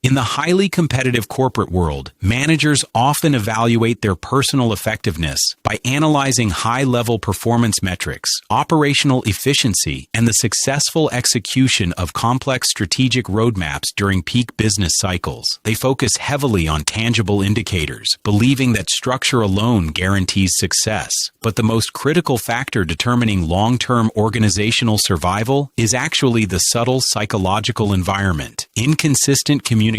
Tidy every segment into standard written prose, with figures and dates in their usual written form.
In the highly competitive corporate world, managers often evaluate their personal effectiveness by analyzing high-level performance metrics, operational efficiency, and the successful execution of complex strategic roadmaps during peak business cycles. They focus heavily on tangible indicators, believing that structure alone guarantees success. But the most critical factor determining long-term organizational survival is actually the subtle psychological environment. Inconsistent communication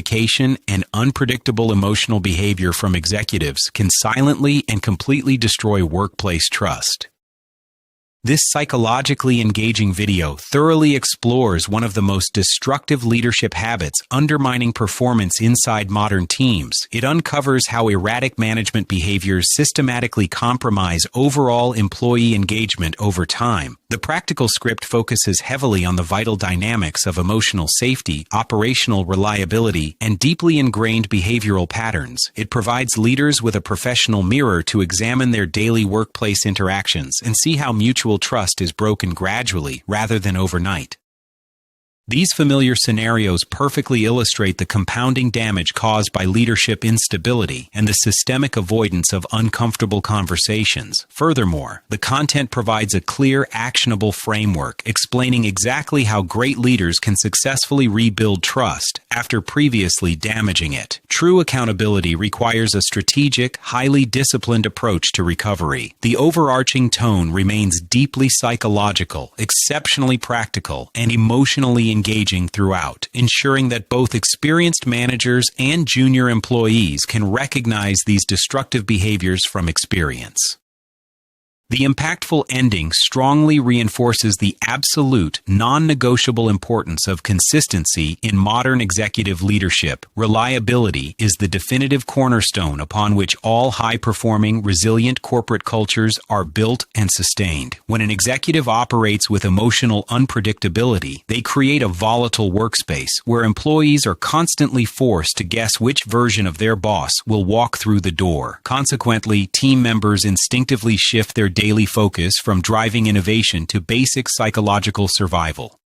and unpredictable emotional behavior from executives can silently and completely destroy workplace trust. This psychologically engaging video thoroughly explores one of the most destructive leadership habits undermining performance inside modern teams. It uncovers how erratic management behaviors systematically compromise overall employee engagement over time. The practical script focuses heavily on the vital dynamics of emotional safety, operational reliability, and deeply ingrained behavioral patterns. It provides leaders with a professional mirror to examine their daily workplace interactions and see how mutual trust is broken gradually rather than overnight. These familiar scenarios perfectly illustrate the compounding damage caused by leadership instability and the systemic avoidance of uncomfortable conversations. Furthermore, the content provides a clear, actionable framework explaining exactly how great leaders can successfully rebuild trust after previously damaging it. True accountability requires a strategic, highly disciplined approach to recovery. The overarching tone remains deeply psychological, exceptionally practical, and emotionally engaging throughout, ensuring that both experienced managers and junior employees can recognize these destructive behaviors from experience. The impactful ending strongly reinforces the absolute, non-negotiable importance of consistency in modern executive leadership. Reliability is the definitive cornerstone upon which all high-performing, resilient corporate cultures are built and sustained. When an executive operates with emotional unpredictability, they create a volatile workspace where employees are constantly forced to guess which version of their boss will walk through the door. Consequently, team members instinctively shift their daily focus from driving innovation to basic psychological survival.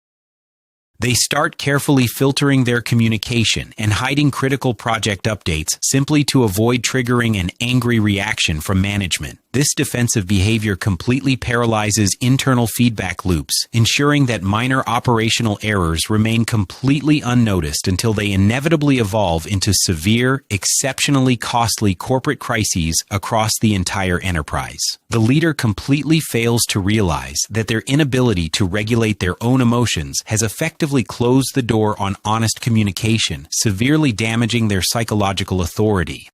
They start carefully filtering their communication and hiding critical project updates simply to avoid triggering an angry reaction from management. This defensive behavior completely paralyzes internal feedback loops, ensuring that minor operational errors remain completely unnoticed until they inevitably evolve into severe, exceptionally costly corporate crises across the entire enterprise. The leader completely fails to realize that their inability to regulate their own emotions has effectively closed the door on honest communication, severely damaging their psychological authority.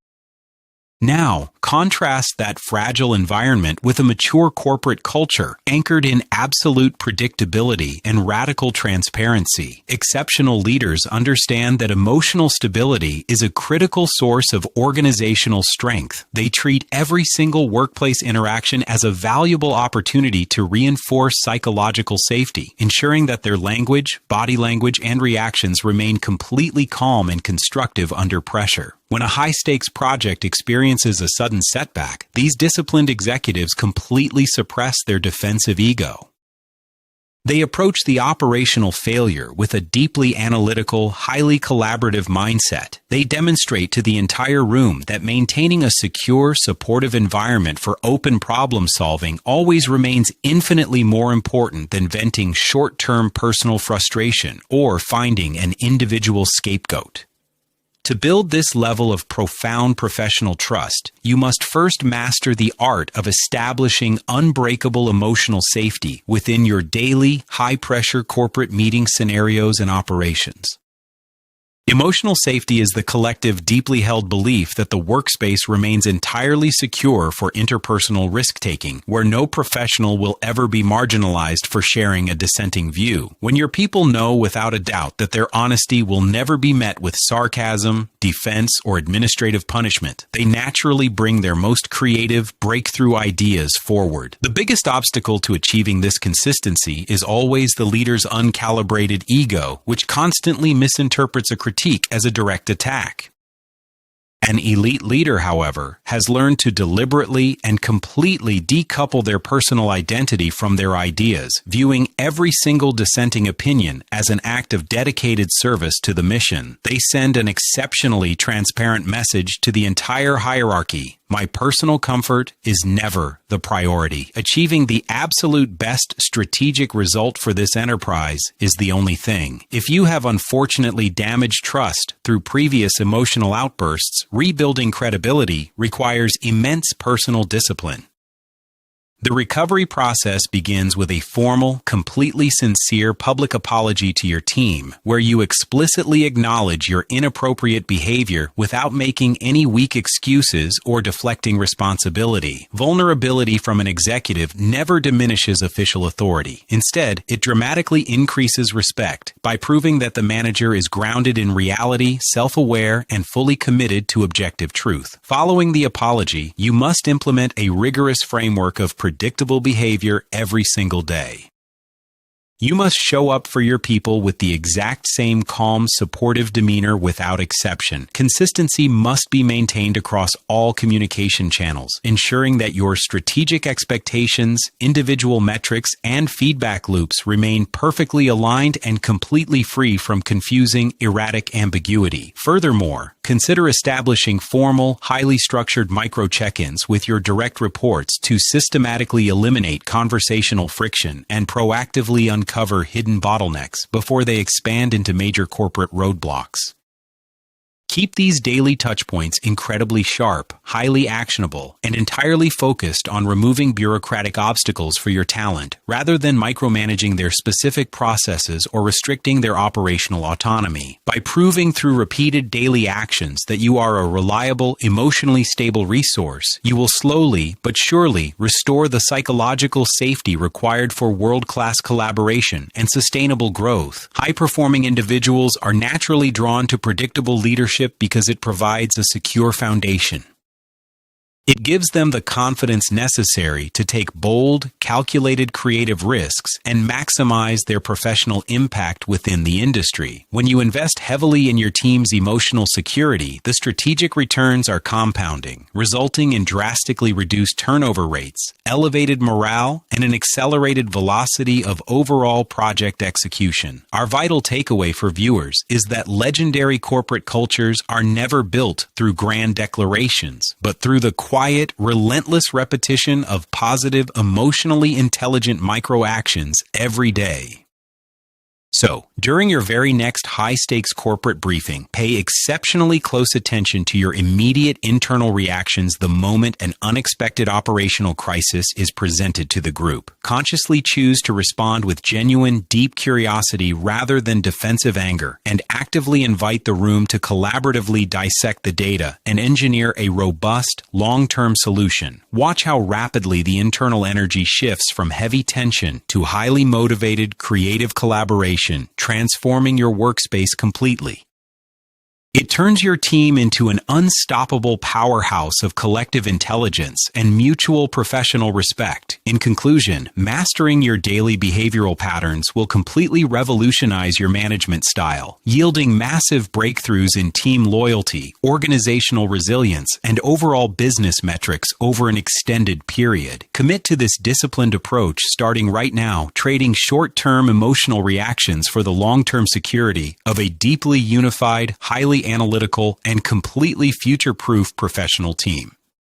Now, contrast that fragile environment with a mature corporate culture anchored in absolute predictability and radical transparency. Exceptional leaders understand that emotional stability is a critical source of organizational strength. They treat every single workplace interaction as a valuable opportunity to reinforce psychological safety, ensuring that their language, body language, and reactions remain completely calm and constructive under pressure. When a high-stakes project experiences a sudden setback, these disciplined executives completely suppress their defensive ego. They approach the operational failure with a deeply analytical, highly collaborative mindset. They demonstrate to the entire room that maintaining a secure, supportive environment for open problem solving always remains infinitely more important than venting short-term personal frustration or finding an individual scapegoat. To build this level of profound professional trust, you must first master the art of establishing unbreakable emotional safety within your daily, high-pressure corporate meeting scenarios and operations. Emotional safety is the collective, deeply held belief that the workspace remains entirely secure for interpersonal risk-taking, where no professional will ever be marginalized for sharing a dissenting view. When your people know without a doubt that their honesty will never be met with sarcasm, defense, or administrative punishment, they naturally bring their most creative, breakthrough ideas forward. The biggest obstacle to achieving this consistency is always the leader's uncalibrated ego, which constantly misinterprets a critique as a direct attack. An elite leader, however, has learned to deliberately and completely decouple their personal identity from their ideas, viewing every single dissenting opinion as an act of dedicated service to the mission. They send an exceptionally transparent message to the entire hierarchy. My personal comfort is never the priority. Achieving the absolute best strategic result for this enterprise is the only thing. If you have unfortunately damaged trust through previous emotional outbursts, rebuilding credibility requires immense personal discipline. The recovery process begins with a formal, completely sincere public apology to your team, where you explicitly acknowledge your inappropriate behavior without making any weak excuses or deflecting responsibility. Vulnerability from an executive never diminishes official authority. Instead, it dramatically increases respect by proving that the manager is grounded in reality, self-aware, and fully committed to objective truth. Following the apology, you must implement a rigorous framework of predictable behavior every single day. You must show up for your people with the exact same calm, supportive demeanor without exception. Consistency must be maintained across all communication channels, ensuring that your strategic expectations, individual metrics, and feedback loops remain perfectly aligned and completely free from confusing, erratic ambiguity. Furthermore, consider establishing formal, highly structured micro check-ins with your direct reports to systematically eliminate conversational friction and proactively uncover hidden bottlenecks before they expand into major corporate roadblocks. Keep these daily touchpoints incredibly sharp, highly actionable, and entirely focused on removing bureaucratic obstacles for your talent, rather than micromanaging their specific processes or restricting their operational autonomy. By proving through repeated daily actions that you are a reliable, emotionally stable resource, you will slowly but surely restore the psychological safety required for world-class collaboration and sustainable growth. High-performing individuals are naturally drawn to predictable leadership because it provides a secure foundation. It gives them the confidence necessary to take bold, calculated creative risks and maximize their professional impact within the industry. When you invest heavily in your team's emotional security, the strategic returns are compounding, resulting in drastically reduced turnover rates, elevated morale, and an accelerated velocity of overall project execution. Our vital takeaway for viewers is that legendary corporate cultures are never built through grand declarations, but through the quiet, relentless repetition of positive, emotionally intelligent micro-actions every day. So, during your very next high-stakes corporate briefing, pay exceptionally close attention to your immediate internal reactions the moment an unexpected operational crisis is presented to the group. Consciously choose to respond with genuine, deep curiosity rather than defensive anger, and actively invite the room to collaboratively dissect the data and engineer a robust, long-term solution. Watch how rapidly the internal energy shifts from heavy tension to highly motivated, creative collaboration, transforming your workspace completely. It turns your team into an unstoppable powerhouse of collective intelligence and mutual professional respect. In conclusion, mastering your daily behavioral patterns will completely revolutionize your management style, yielding massive breakthroughs in team loyalty, organizational resilience, and overall business metrics over an extended period. Commit to this disciplined approach starting right now, trading short-term emotional reactions for the long-term security of a deeply unified, highly analytical, and completely future-proof professional team.